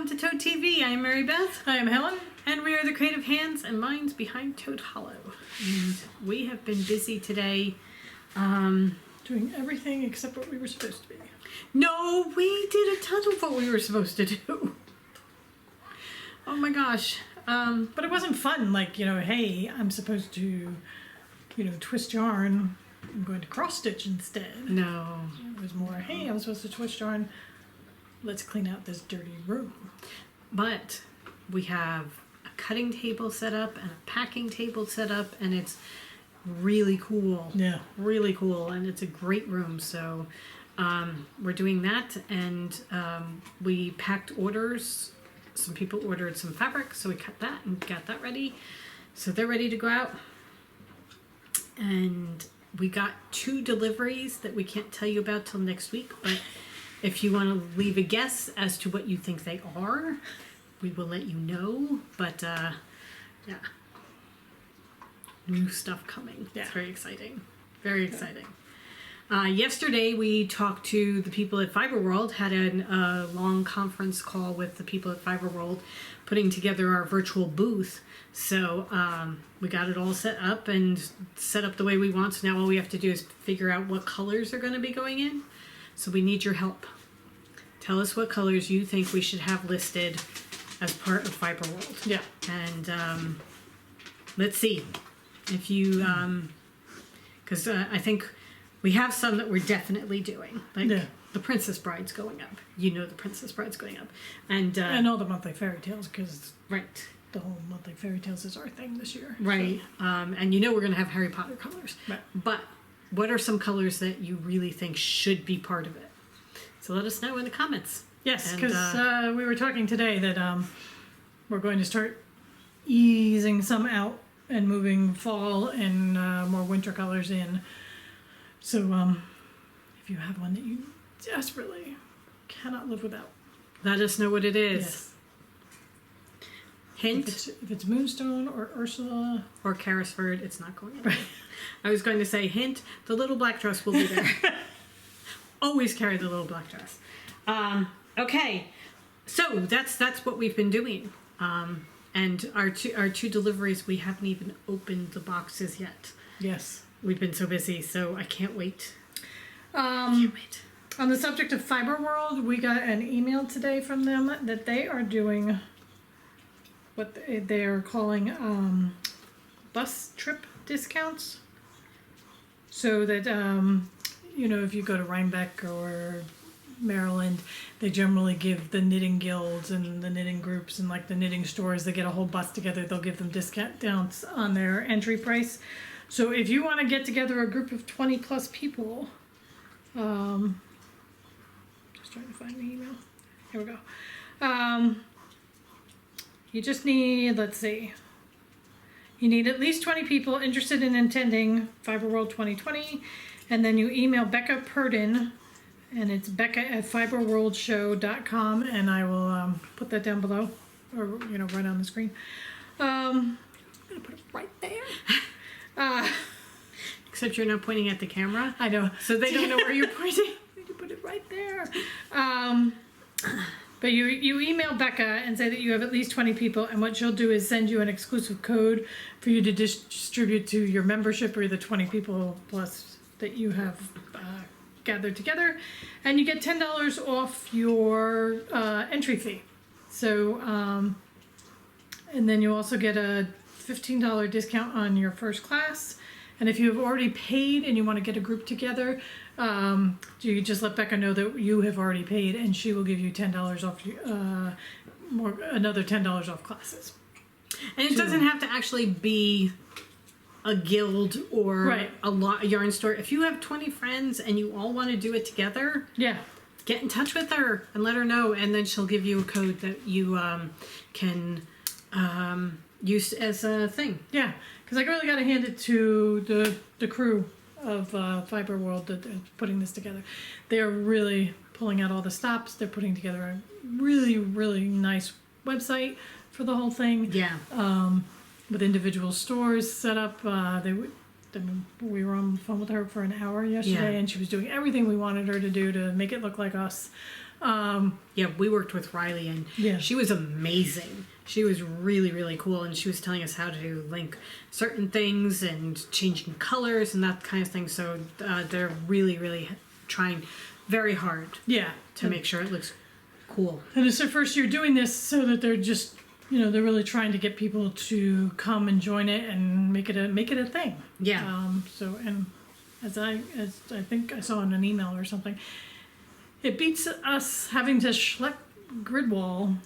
welcome to Toad TV. I am Mary Beth. I am Helen. And we are the creative hands and minds behind Toad Hollow. And we have been busy today. Doing everything except what we were supposed to be. No, we did a ton of what we were supposed to do. Oh my gosh. But it wasn't fun, like, hey, I'm supposed to, twist yarn. I'm going to cross stitch instead. No. It was more, hey, I'm supposed to twist yarn. Let's clean out this dirty room. But we have a cutting table set up and a packing table set up, and it's really cool. Yeah. Really cool, and it's a great room. So we're doing that, and we packed orders. Some people ordered some fabric, so we cut that and got that ready. So they're ready to go out. And we got 2 deliveries that we can't tell you about till next week, but if you want to leave a guess as to what you think they are, we will let you know. But yeah, new stuff coming. Yeah. It's very exciting. Very exciting. Yesterday we talked to the people at Fiber World, had a long conference call with the people at Fiber World, putting together our virtual booth. So we got it all set up and set up the way we want. So now all we have to do is figure out what colors are going to be going in. So we need your help. Tell us what colors you think we should have listed as part of Fiber World. Yeah. And let's see if you, because I think we have some that we're definitely doing. Like the Princess Bride's going up. The Princess Bride's going up. And all the monthly fairy tales, because right. The whole monthly fairy tales is our thing this year. Right. So. And we're going to have Harry Potter colors. Right. But what are some colors that you really think should be part of it? So let us know in the comments. Yes, because we were talking today that we're going to start easing some out and moving fall and more winter colors in. So if you have one that you desperately cannot live without, let us know what it is. Yes. Hint. If it's Moonstone or Ursula. Or Carrisford, it's not going anywhere. I was going to say, hint, the little black dress will be there. Always carry the little black dress. Okay, so that's what we've been doing. And our two deliveries, we haven't even opened the boxes yet. Yes. We've been so busy, so I can't wait. Can't wait. On the subject of Fiber World, we got an email today from them that they are doing what they are calling bus trip discounts. So that, if you go to Rhinebeck or Maryland, they generally give the knitting guilds and the knitting groups and like the knitting stores, they get a whole bus together, they'll give them discounts on their entry price. So if you want to get together a group of 20 plus people, just trying to find the email. Here we go. You just need, let's see, you need at least 20 people interested in attending Fiber World 2020, and then you email Becca Purdon, and it's becca@fiberworldshow.com, and I will put that down below, or right on the screen. I'm gonna put it right there. Except you're not pointing at the camera. I know, so they don't know where you're pointing. I need to put it right there. But you email Becca and say that you have at least 20 people, and what she'll do is send you an exclusive code for you to distribute to your membership or the 20 people plus that you have gathered together, and you get $10 off your entry fee. So, and then you also get a $15 discount on your first class. And if you have already paid and you want to get a group together, you just let Becca know that you have already paid, and she will give you $10 off, another $10 off classes. And it doesn't have to actually be a guild or a yarn store. If you have 20 friends and you all want to do it together, get in touch with her and let her know, and then she'll give you a code that you can use as a thing. Yeah, because I really got to hand it to the crew of Fiber World that are putting this together. They're really pulling out all the stops. They're putting together a really, really nice website for the whole thing. Yeah. With individual stores set up. We were on the phone with her for an hour yesterday, and she was doing everything we wanted her to do to make it look like us. Yeah, we worked with Riley, and Yeah. she was amazing. She was really, really cool, and she was telling us how to link certain things and changing colors and that kind of thing. So they're really, really trying very hard Yeah. to make sure it looks cool. And it's their first year doing this, so that they're just, they're really trying to get people to come and join it and make it a thing. Yeah. So, and as I think I saw in an email or something, it beats us having to schlep grid wall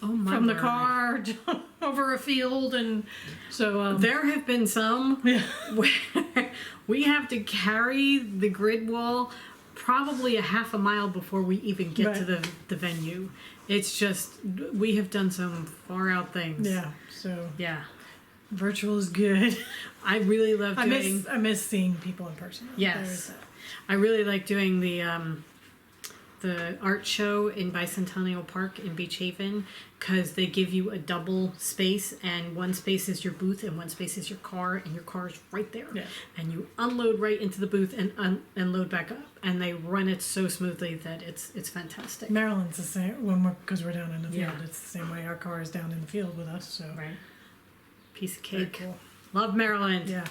from the car over a field, and so there have been some yeah. where we have to carry the grid wall probably a half a mile before we even get to the venue. It's just, we have done some far out things. Yeah. So yeah, virtual is good. I really love doing. I miss seeing people in person. Yes, I really like doing the art show in Bicentennial Park in Beach Haven, because they give you a double space, and one space is your booth and one space is your car, and your car is right there. Yeah. And you unload right into the booth and load back up, and they run it so smoothly that it's fantastic. Maryland's the same because we're down in the field. Yeah. It's the same way. Our car is down in the field with us. So Right. Piece of very cake. cool. Love Maryland. Yeah.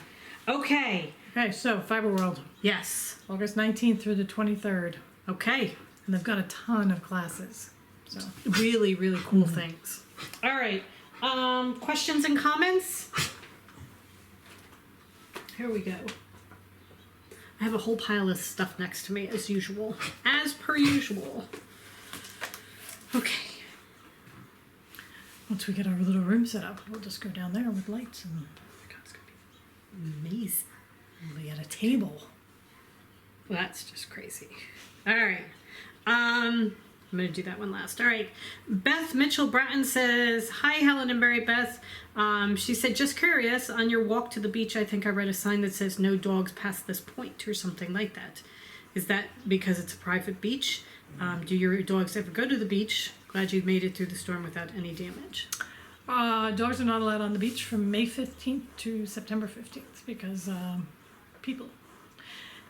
Okay. Okay. So Fiber World, Yes. August 19th through the 23rd, Okay. and they've got a ton of classes. So Really, really cool things. All right. Questions and comments? Here we go. I have a whole pile of stuff next to me, as usual. As per usual. Okay. once we get our little room set up, we'll just go down there with lights, and God, it's going to be amazing. we'll be at a table. Well, that's just crazy. All right. I'm going to do that one last. All right. Beth Mitchell Bratton says, hi, Helen and Mary Beth. She said, just curious, on your walk to the beach, I think I read a sign that says no dogs past this point or something like that. Is that because it's a private beach? Do your dogs ever go to the beach? Glad you made it through the storm without any damage. Dogs are not allowed on the beach from May 15th to September 15th because people.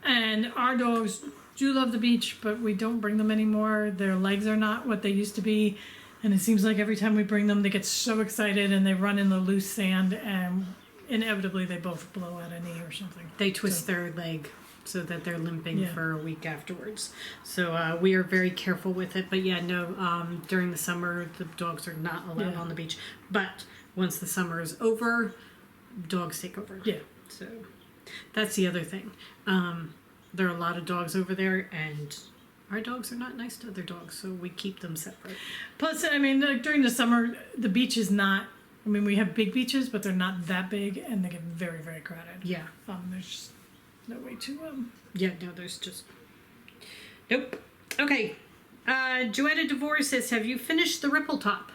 And our dogs do love the beach, but we don't bring them anymore. Their legs are not what they used to be. And it seems like every time we bring them, they get so excited and they run in the loose sand, and inevitably they both blow out a knee or something. They twist their leg so that they're limping Yeah. for a week afterwards. So we are very careful with it. But yeah, no, during the summer, the dogs are not allowed Yeah. on the beach. But once the summer is over, dogs take over. Yeah. So that's the other thing. There are a lot of dogs over there, and our dogs are not nice to other dogs, so we keep them separate. Plus, I mean, like during the summer, the beach is not, I mean, we have big beaches, but they're not that big, and they get very, very crowded. Yeah. There's just no way to, Yeah, no, there's just... Nope. Okay. Joetta DeVore says, have you finished the Ripple Top?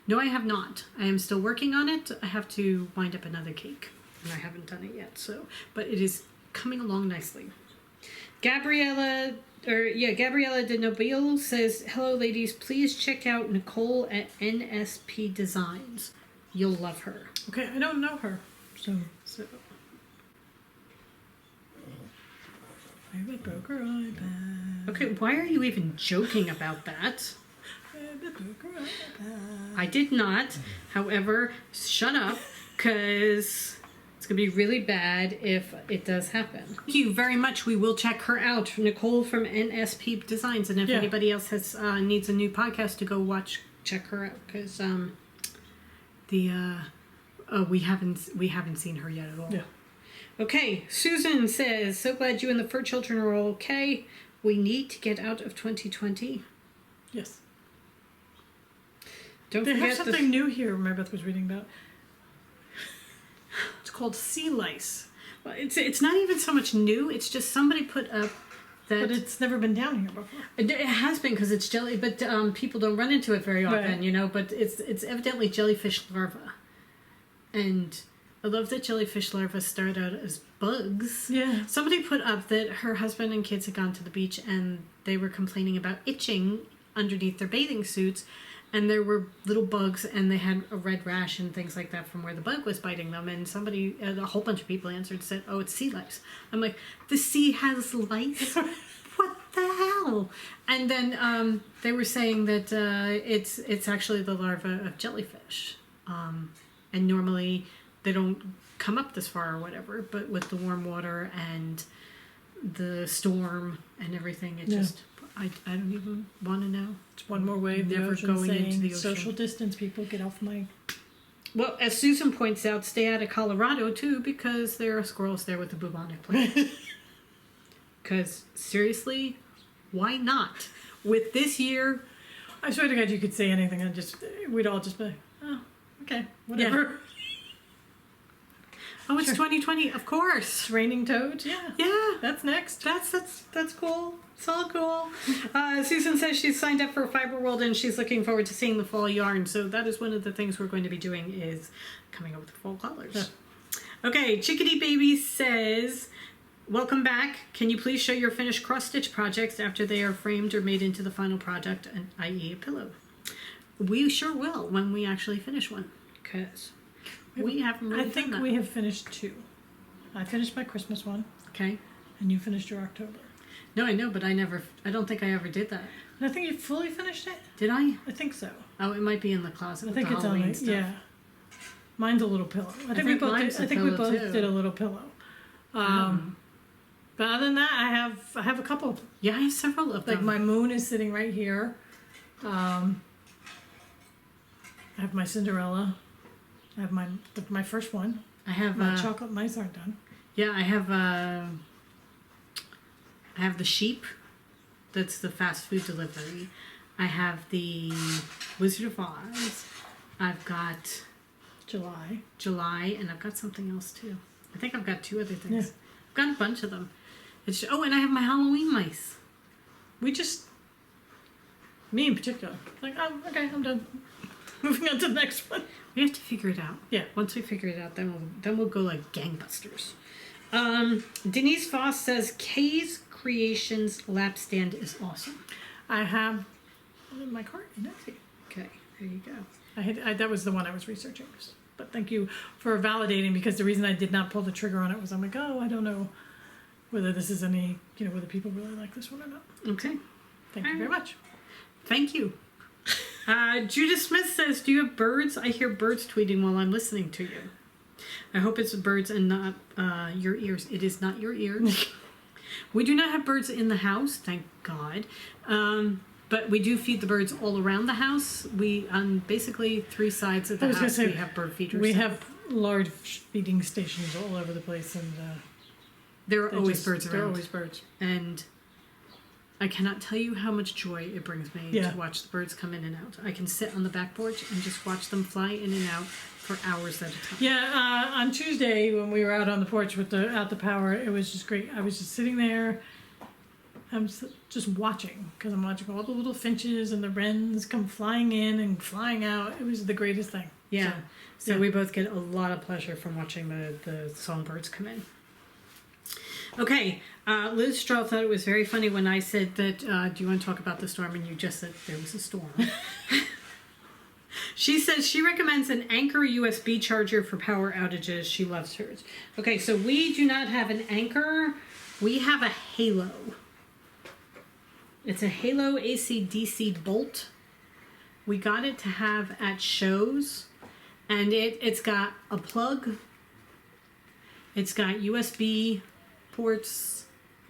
No, I have not. I am still working on it. I have to wind up another cake, and I haven't done it yet, so... But it is coming along nicely. Gabriella de Nobile says, hello, ladies. Please check out Nicole at NSP Designs. You'll love her. okay, I don't know her, so... I broke her iPad. Okay, why are you even joking about that? I did not. However, shut up, because it's going to be really bad if it does happen. Thank you very much. We will check her out. Nicole from NSP Designs. And if anybody else has needs a new podcast to go check her out, because we haven't seen her yet at all. Yeah. Okay, Susan says, so glad you and the fur children are all okay. We need to get out of 2020. Yes. Don't They forget have something new here Mary Beth was reading about. It's called sea lice. Well, it's not even so much new. It's just somebody put up that... But it's never been down here before. It has been because it's jelly, but people don't run into it very often, Right. But it's evidently jellyfish larvae. And I love that jellyfish larvae start out as bugs. Yeah. Somebody put up that her husband and kids had gone to the beach and they were complaining about itching underneath their bathing suits, and there were little bugs and they had a red rash and things like that from where the bug was biting them, and a whole bunch of people answered and said, oh, it's sea lice. I'm like, the sea has lice? What the hell? hell? And then they were saying that it's actually the larva of jellyfish. And normally they don't come up this far or whatever, but with the warm water and the storm and everything, it just, I don't even want to know. It's one more way of the Never ocean going saying, into the ocean. social distance, people, get off my... Well, as Susan points out, stay out of Colorado too, because there are squirrels there with the bubonic plague. Because seriously, why not? With this year, I swear to God, you could say anything and we'd all just be like, oh, okay, whatever. Oh, it's Sure. 2020, of course. It's raining toads, yeah. Yeah, That's next. that's cool. It's all cool. Susan says she's signed up for Fiber World and she's looking forward to seeing the fall yarn. So that is one of the things we're going to be doing, is coming up with fall colors. Yeah. Okay, Chickadee Baby says, welcome back. Can you please show your finished cross stitch projects after they are framed or made into the final project, i.e. a pillow? We sure will when we actually finish one, because we haven't really I think done that. we have finished 2. I finished my Christmas one, Okay. and you finished your October. No, I know, but I don't think I ever did that. And I think you fully finished it? Did I? I think so. Oh, it might be in the closet I with think the it's on Halloween it. stuff. Yeah. Mine's a little pillow. I think we think both mine's did, a I think we pillow, both too. did a little pillow. But other than that, I have a couple. Yeah, I have several of them. Like my moon is sitting right here. I have my Cinderella. I have my first one. I have My chocolate mice aren't done. yeah, I have the sheep. That's the fast food delivery. I have the Wizard of Oz. I've got July, and I've got something else too. I think I've got 2 other things. Yeah. I've got a bunch of them. And I have my Halloween mice. Me in particular, like, oh, okay, I'm done. Moving on to the next one. We have to figure it out. Yeah. Once we figure it out, then we'll go like gangbusters. Denise Voss says Kay's Creations lap stand is awesome. I have one in my cart. Nancy. Okay, there you go. That was the one I was researching. But thank you for validating, because the reason I did not pull the trigger on it was I'm like, oh, I don't know whether this is whether people really like this one or not. Okay. Thank you very much. Thank you. Judith Smith says, do you have birds? I hear birds tweeting while I'm listening to you. I hope it's birds and not your ears. It is not your ears. We do not have birds in the house, thank God. But we do feed the birds all around the house. We, on basically 3 sides of the house, we have bird feeders. We have large feeding stations all over the place, and there are always birds around. There are always birds. And I cannot tell you how much joy it brings me to watch the birds come in and out. I can sit on the back porch and just watch them fly in and out for hours at a time. Yeah, on Tuesday when we were out on the porch without the power, it was just great. I was just sitting there. I'm just watching, because I'm watching all the little finches and the wrens come flying in and flying out. It was the greatest thing. Yeah. So we both get a lot of pleasure from watching the songbirds come in. Okay, Liz Strahl thought it was very funny when I said that, do you want to talk about the storm? And you just said there was a storm. She says she recommends an Anchor USB charger for power outages. She loves hers. Okay, so we do not have an Anchor. We have a Halo. It's a Halo AC/DC Bolt. We got it to have at shows. And it's got a plug. It's got USB ports.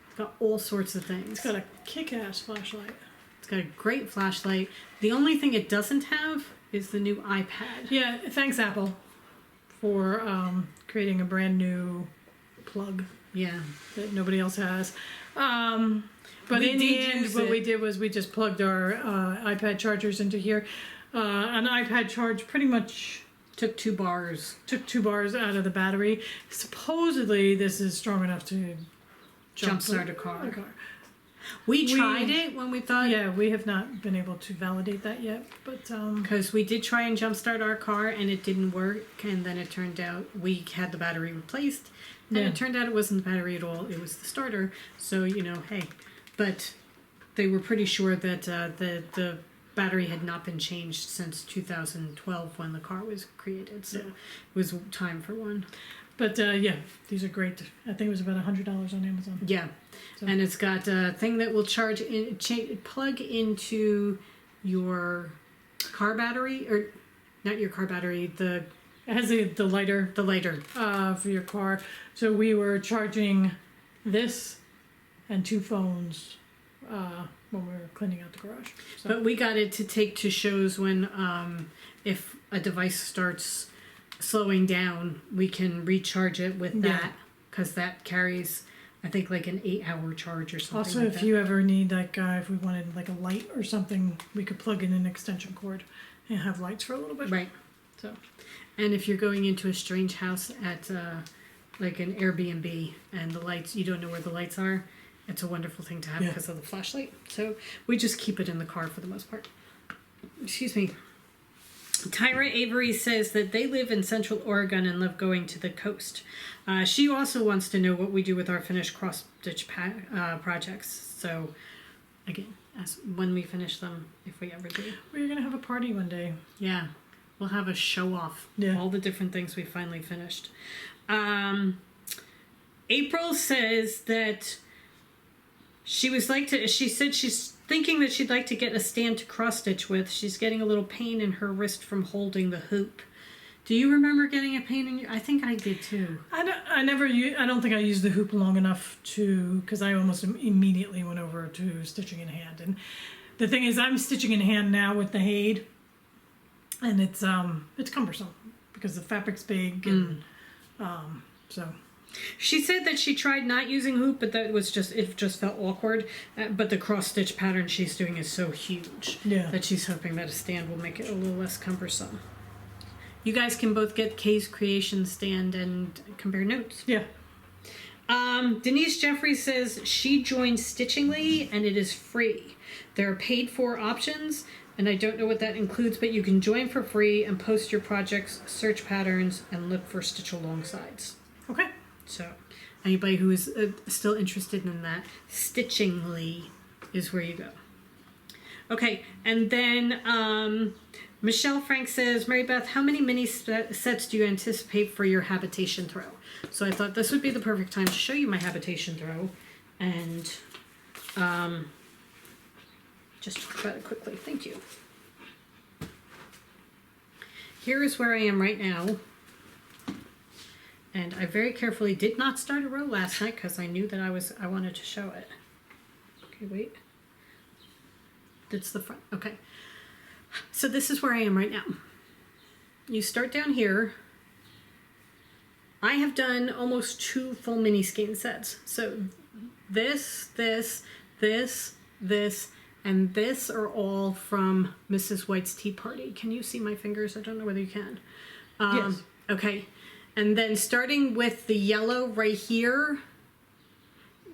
It's got all sorts of things. It's got a kick-ass flashlight. It's got a great flashlight. The only thing it doesn't have is the new iPad. Yeah, thanks Apple for creating a brand new plug. Yeah. That nobody else has. But We in the did end, use what it. we did was we just plugged our iPad chargers into here. An iPad charge pretty much Took 2 bars. took 2 bars out of the battery. Supposedly, this is strong enough to Jumpstart a car. We tried it when we thought... Yeah, we have not been able to validate that yet, but Because we did try and jumpstart our car and it didn't work. And then it turned out we had the battery replaced. And Yeah. it turned out it wasn't the battery at all. It was the starter. So, hey. But they were pretty sure that the battery had not been changed since 2012 when the car was created. So it was time for one. But yeah, these are great. I think it was about $100 on Amazon. Yeah. So. And it's got a thing that will plug into your car battery, or not your car battery, It has the lighter. the lighter. For your car. So we were charging this and 2 phones when we were cleaning out the garage. So. But we got it to take to shows when if a device starts slowing down, we can recharge it with that, because that carries, I think, like an 8-hour charge or something. Also, like if that. you ever need, like, if we wanted like a light or something, we could plug in an extension cord and have lights for a little bit. Right. So. And if you're going into a strange house at like an Airbnb and the lights, you don't know where the lights are, it's a wonderful thing to have because of the flashlight. So we just keep it in the car for the most part. Excuse me. Tyra Avery says that they live in Central Oregon and love going to the coast. She also wants to know what we do with our finished cross-stitch projects. So, again, when we finish them, if we ever do. We're going to have a party one day. Yeah. We'll have a show-off. Yeah. All the different things we finally finished. April says that she said she's thinking that she'd like to get a stand to cross-stitch with. She's getting a little pain in her wrist from holding the hoop. Do you remember getting a pain in your... I think I did too. I don't think I used the hoop long enough because I almost immediately went over to stitching in hand. And the thing is, I'm stitching in hand now with the Haid, and it's cumbersome because the fabric's big and so. She said that she tried not using hoop, but it just felt awkward. But the cross stitch pattern she's doing is so huge that she's hoping that a stand will make it a little less cumbersome. You guys can both get Kay's Creation stand and compare notes. Yeah. Denise Jeffrey says she joined Stitchingly and it is free. There are paid for options, and I don't know what that includes, but you can join for free and post your projects, search patterns, and look for stitch alongsides. Okay. So, anybody who is still interested in that, Stitchingly is where you go. Okay, and then Michelle Frank says, Mary Beth, how many mini sets do you anticipate for your Habitation throw? So I thought this would be the perfect time to show you my Habitation throw and just talk about it quickly. Thank you. Here is where I am right now. And I very carefully did not start a row last night because I knew that I wanted to show it. Okay, wait. That's the front. Okay. So this is where I am right now. You start down here. I have done almost 2 full mini skein sets. So this, and this are all from Mrs. White's Tea Party. Can you see my fingers? I don't know whether you can. Yes. Okay. And then starting with the yellow right here,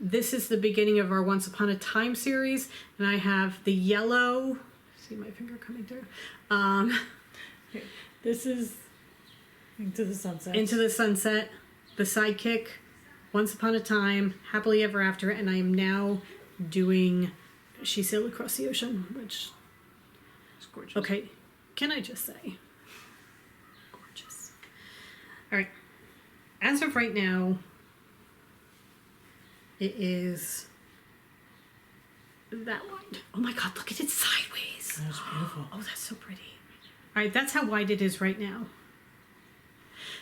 this is the beginning of our Once Upon a Time series. And I have the yellow, see my finger coming through. This is Into the Sunset. Into the Sunset, the Sidekick, Once Upon a Time, Happily Ever After, and I am now doing She Sailed Across the Ocean, which It's gorgeous. Okay, can I just say? Gorgeous. All right. As of right now, it is that wide. Oh my God, look at it sideways. That's beautiful. Oh, that's so pretty. All right, that's how wide it is right now.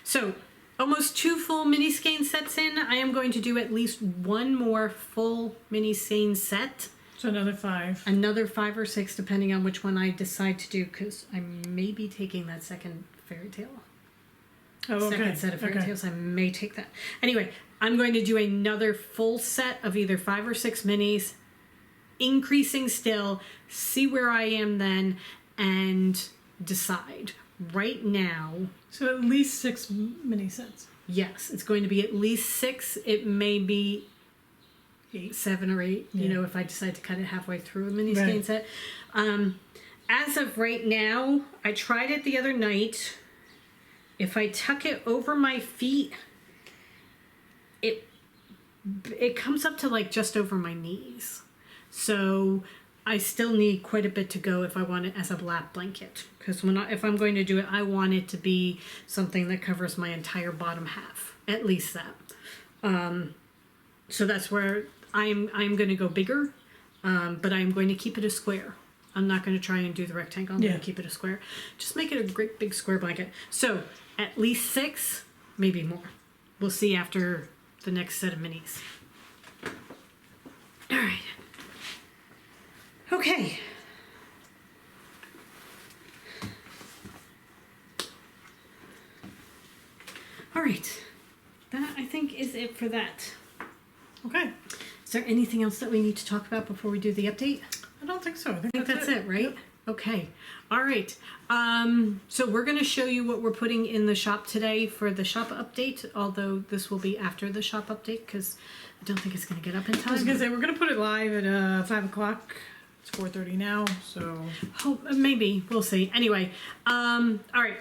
So, almost 2 full mini skein sets in. I am going to do at least 1 more full mini skein set. So another 5. Another 5 or 6, depending on which one I decide to do, because I may be taking that second fairy tale. Oh, okay. Second set of fairy tales. I may take that. Anyway, I'm going to do another full set of either 5 or 6 minis, increasing still, see where I am then, and decide. Right now, So at least 6 mini sets. yes, it's going to be at least 6. It may be 7 or 8, you know, if I decide to cut it halfway through a mini skein set. As of right now, I tried it the other night. If I tuck it over my feet, it comes up to like just over my knees. So I still need quite a bit to go if I want it as a lap blanket. Because if I'm going to do it, I want it to be something that covers my entire bottom half. At least that. So that's where I'm going to go bigger. But I'm going to keep it a square. I'm not going to try and do the rectangle. I'm going to keep it a square. Just make it a great big square blanket. So at least 6, maybe more. We'll see after the next set of minis. All right. Okay. All right. That, I think, is it for that. Okay. Is there anything else that we need to talk about before we do the update? I don't think so. I think that's it, right? Yep. Okay. All right. So we're going to show you what we're putting in the shop today for the shop update, although this will be after the shop update because I don't think it's going to get up in time. I was going to say, we're going to put it live at 5 o'clock. It's 4:30 now, so... Oh, maybe. We'll see. Anyway, all right.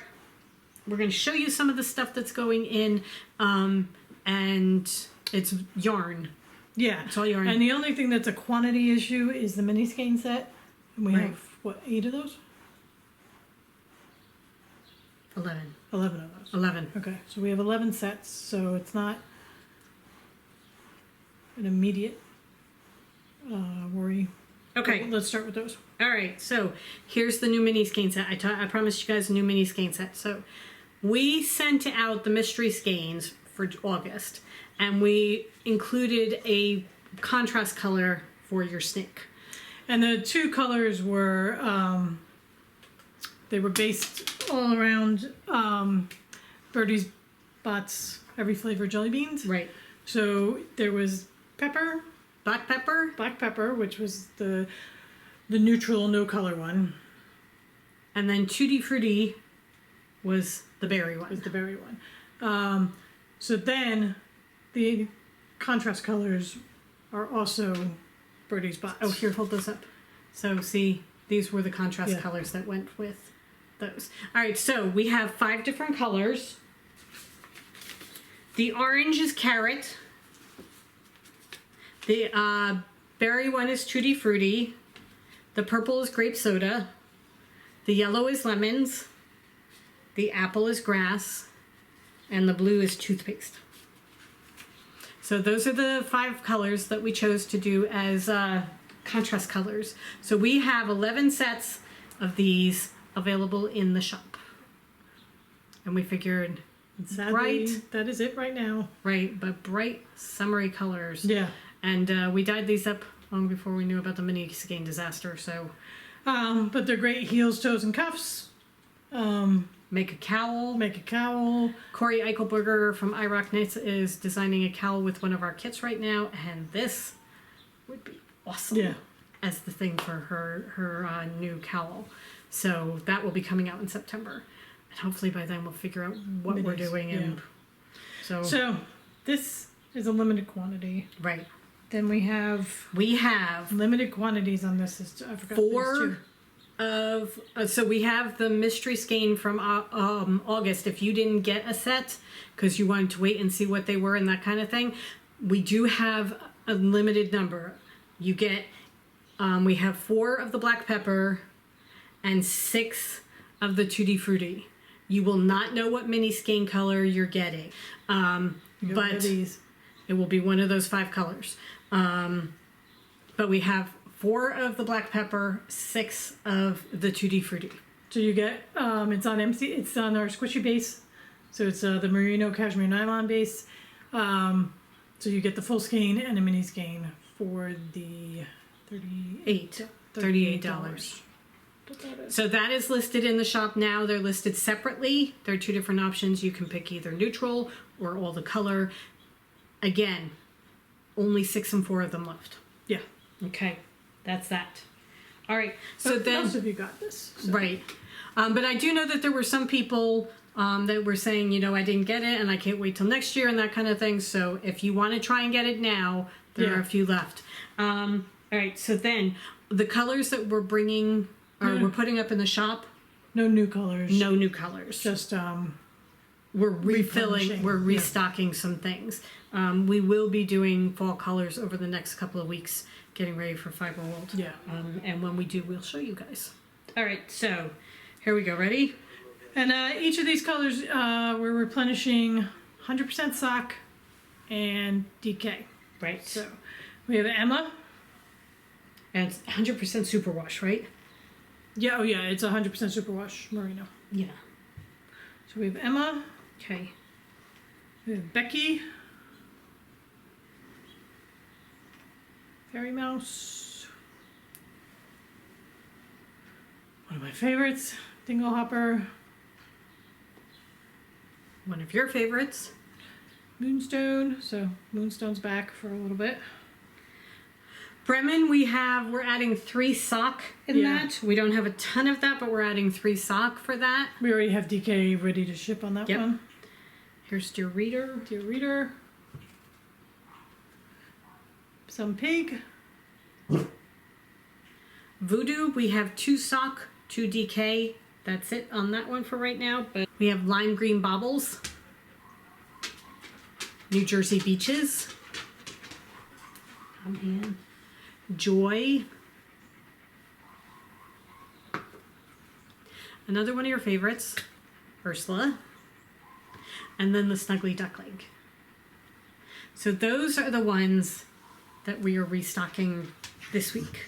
We're going to show you some of the stuff that's going in, and it's yarn. Yeah. It's all yarn. And the only thing that's a quantity issue is the mini skein set. And we have, what, 8 of those? 11. 11 of those. 11. Okay, so we have 11 sets, so it's not an immediate worry. Okay. Let's start with those. All right, so here's the new mini skein set. I promised you guys a new mini skein set. So we sent out the mystery skeins for August, and we included a contrast color for your snake. And the 2 colors were, they were based all around Birdie's Bots Every Flavor Jelly Beans. Right. So there was pepper, Black pepper, which was the neutral, no color one. And then Tutti Frutti was the berry one. So then the contrast colors are also Birdie's Bots. Oh, here, hold those up. So see, these were the contrast colors that went with those. All right, so we have 5 different colors. The orange is carrot. The berry one is Tutti Frutti. The purple is grape soda. The yellow is lemons. The apple is grass. And the blue is toothpaste. So those are the 5 colors that we chose to do as contrast colors. So we have 11 sets of these available in the shop. And we figured Sadly, that is it right now. Right, but bright, summery colors. Yeah. And we dyed these up long before we knew about the mini skein disaster, so... but they're great heels, toes, and cuffs. Make a cowl. Corey Eichelberger from iRock Knits is designing a cowl with one of our kits right now, and this would be awesome as the thing for her new cowl. So that will be coming out in September. And hopefully by then we'll figure out what we're doing. And So this is a limited quantity. Right. Then we have limited quantities on this. I forgot 4 of so we have the mystery skein from August. If you didn't get a set because you wanted to wait and see what they were and that kind of thing, we do have a limited number. You get we have 4 of the black pepper and 6 of the Tutti Frutti. You will not know what mini skein color you're getting, but it will be one of those 5 colors. But we have 4 of the black pepper, 6 of the Tutti Frutti. So you get it's on our squishy base, so it's the merino cashmere nylon base. So you get the full skein and a mini skein for the $38. So that is listed in the shop now. They're listed separately. There are 2 different options. You can pick either neutral or all the color. Again, only 6 and 4 of them left. Yeah. Okay, that's that. All right. So then, most of you got this. So. Right. But I do know that there were some people that were saying, you know, I didn't get it and I can't wait till next year and that kind of thing. So if you want to try and get it now, there are a few left. All right. So then the colors that we're bringing or we're putting up in the shop. No new colors. No new colors. Just we're refilling, Replenishing, we're yeah. restocking some things. We will be doing fall colors over the next couple of weeks, getting ready for Fiber World. Yeah. And when we do, we'll show you guys. All right, so here we go. Ready? And each of these colors, we're replenishing 100% sock and DK. Right. So we have Emma. And it's 100% superwash, right? Yeah, oh yeah, it's 100% superwash merino. Yeah. So we have Emma. Okay. We have Becky. Fairy Mouse. One of my favorites, Dingle Hopper. One of your favorites. Moonstone. So Moonstone's back for a little bit. Bremen, we're adding 3 sock in Yeah. that. We don't have a ton of that, but we're adding 3 sock for that. We already have DK ready to ship on that Yep. one. Here's Dear Reader. Dear Reader. Some Pig. Voodoo, we have 2 sock, 2 DK. That's it on that one for right now. But we have Lime Green Baubles. New Jersey Beaches. Come in. Joy. Another one of your favorites, Ursula. And then the Snuggly Duckling. So those are the ones that we are restocking this week.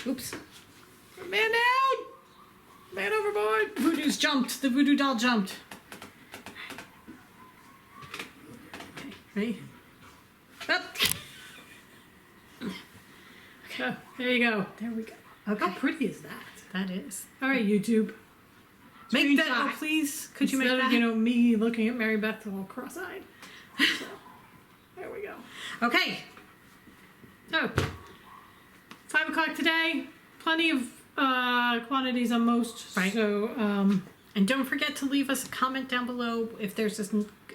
Oops. Man down! Man overboard! Voodoo's jumped. The voodoo doll jumped. Okay, ready? Up. Oh, there you go. There we go. How Okay. pretty is that? That is. All right, YouTube. Make that, Screenshot. oh please. Could you make Instead that? of, you know, me looking at Mary Beth all cross-eyed. So, there we go. Okay. So, 5 o'clock today. Plenty of quantities on most. Right. So, And don't forget to leave us a comment down below if there's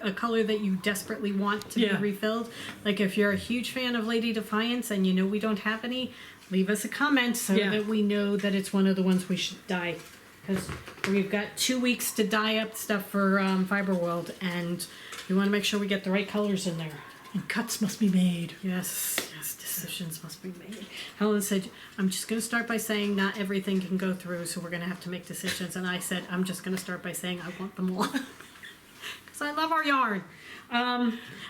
a color that you desperately want to Yeah. be refilled. Like if you're a huge fan of Lady Defiance and you know we don't have any, leave us a comment so Yeah. that we know that it's one of the ones we should dye. Because we've got 2 weeks to dye up stuff for Fiber World, and we want to make sure we get the right colors in there. and cuts must be made. Yes, yes, decisions must be made. Helen said, I'm just going to start by saying not everything can go through, so we're going to have to make decisions. And I said, I'm just going to start by saying I want them all. Because I love our yarn.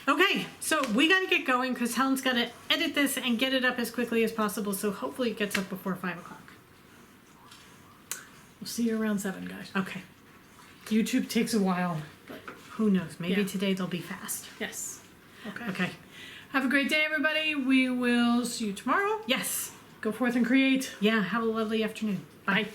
Okay, so we got to get going because Helen's got to edit this and get it up as quickly as possible. So hopefully it gets up before 5 o'clock. We'll see you around 7, guys. Okay, YouTube takes a while. But who knows? Maybe Yeah. today they'll be fast. yes. Okay. Okay, Have a great day, everybody. We will see you tomorrow. yes. Go forth and create. Yeah, have a lovely afternoon. Bye. Bye.